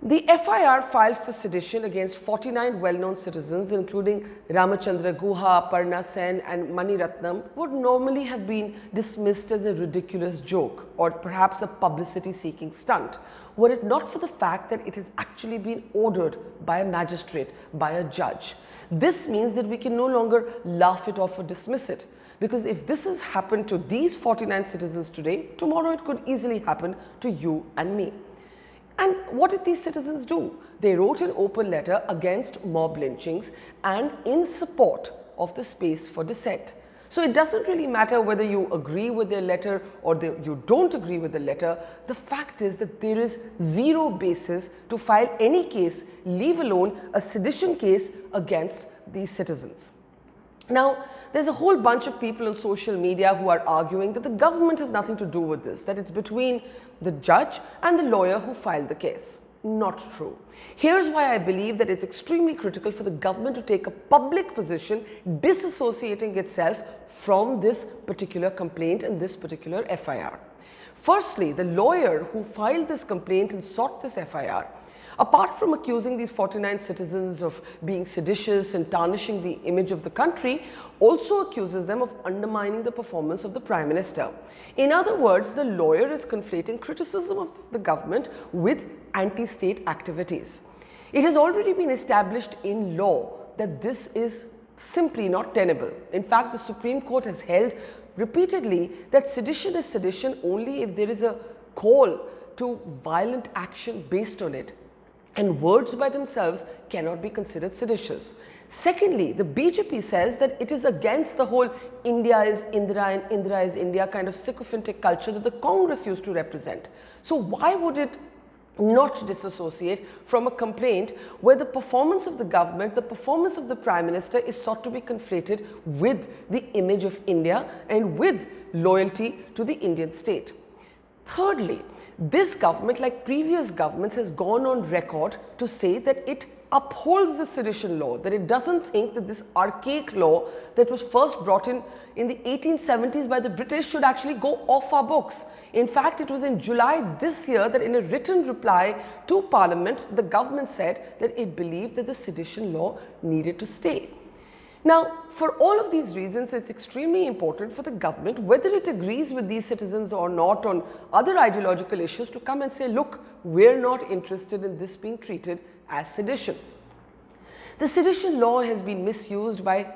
The FIR filed for sedition against 49 well-known citizens, including Ram Guha, Aparna Sen and Mani Ratnam, would normally have been dismissed as a ridiculous joke or perhaps a publicity-seeking stunt, were it not for the fact that it has actually been ordered by a magistrate, by a judge. This means that we can no longer laugh it off or dismiss it. Because if this has happened to these 49 citizens today, tomorrow it could easily happen to you and me. And what did these citizens do? They wrote an open letter against mob lynchings and in support of the space for dissent. So it doesn't really matter whether you agree with their letter or you don't agree with the letter. The fact is that there is zero basis to file any case, leave alone a sedition case against these citizens. Now, there's a whole bunch of people on social media who are arguing that the government has nothing to do with this, that it's between the judge and the lawyer who filed the case. Not true. Here's why I believe that it's extremely critical for the government to take a public position disassociating itself from this particular complaint and this particular FIR. Firstly, the lawyer who filed this complaint and sought this FIR, apart from accusing these 49 citizens of being seditious and tarnishing the image of the country, also accuses them of undermining the performance of the Prime Minister. In other words, the lawyer is conflating criticism of the government with anti-state activities. It has already been established in law that this is simply not tenable. In fact, the Supreme Court has held repeatedly that sedition is sedition only if there is a call to violent action based on it, and words by themselves cannot be considered seditious. Secondly, the BJP says that it is against the whole India is Indira and Indira is India kind of sycophantic culture that the Congress used to represent. So why would it not disassociate from a complaint where the performance of the government, the performance of the Prime Minister is sought to be conflated with the image of India and with loyalty to the Indian state? Thirdly, this government, like previous governments, has gone on record to say that it upholds the sedition law, that it doesn't think that this archaic law that was first brought in the 1870s by the British should actually go off our books. In fact, it was in July this year that in a written reply to Parliament, the government said that it believed that the sedition law needed to stay. Now, for all of these reasons, it's extremely important for the government, whether it agrees with these citizens or not on other ideological issues, to come and say, look, we're not interested in this being treated as sedition. The sedition law has been misused by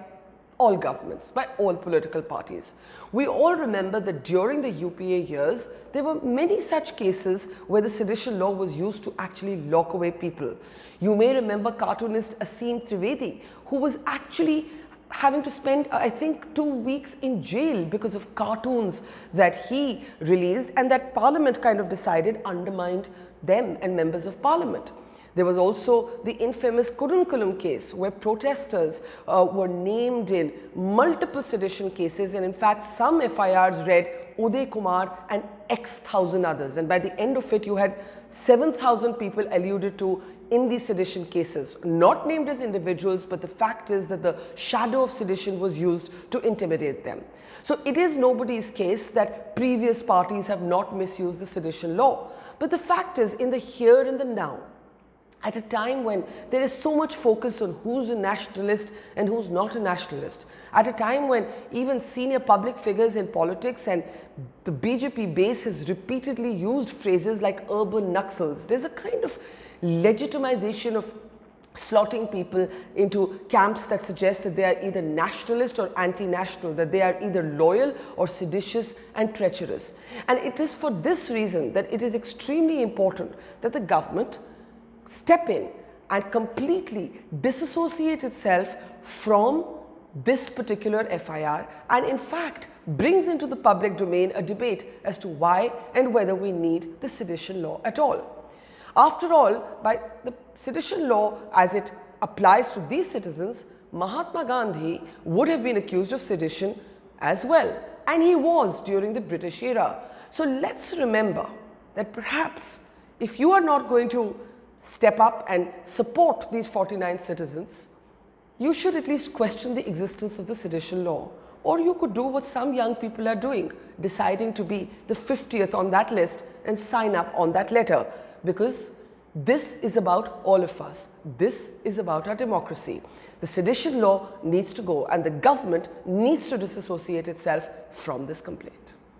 all governments, by all political parties. We all remember that during the UPA years, there were many such cases where the sedition law was used to actually lock away people. You may remember cartoonist Aseem Trivedi, who was actually having to spend, I think, 2 weeks in jail because of cartoons that he released and that Parliament kind of decided undermined them and members of Parliament. There was also the infamous Kudunkulam case where protesters were named in multiple sedition cases, and in fact some FIRs read Uday Kumar and X thousand others, and by the end of it you had 7,000 people alluded to in these sedition cases, not named as individuals, but the fact is that the shadow of sedition was used to intimidate them. So it is nobody's case that previous parties have not misused the sedition law, but the fact is, in the here and the now, at a time when there is so much focus on who's a nationalist and who's not a nationalist, at a time when even senior public figures in politics and the BJP base has repeatedly used phrases like urban Naxals, there's a kind of legitimization of slotting people into camps that suggest that they are either nationalist or anti-national, that they are either loyal or seditious and treacherous. And it is for this reason that it is extremely important that the government step in and completely disassociate itself from this particular FIR and in fact brings into the public domain a debate as to why and whether we need the sedition law at all. After all, by the sedition law as it applies to these citizens, Mahatma Gandhi would have been accused of sedition as well, and he was during the British era. So let's remember that perhaps if you are not going to step up and support these 49 citizens, you should at least question the existence of the sedition law. Or you could do what some young people are doing, deciding to be the 50th on that list and sign up on that letter, because This is about all of us. This is about our democracy. The sedition law needs to go and the government needs to disassociate itself from this complaint.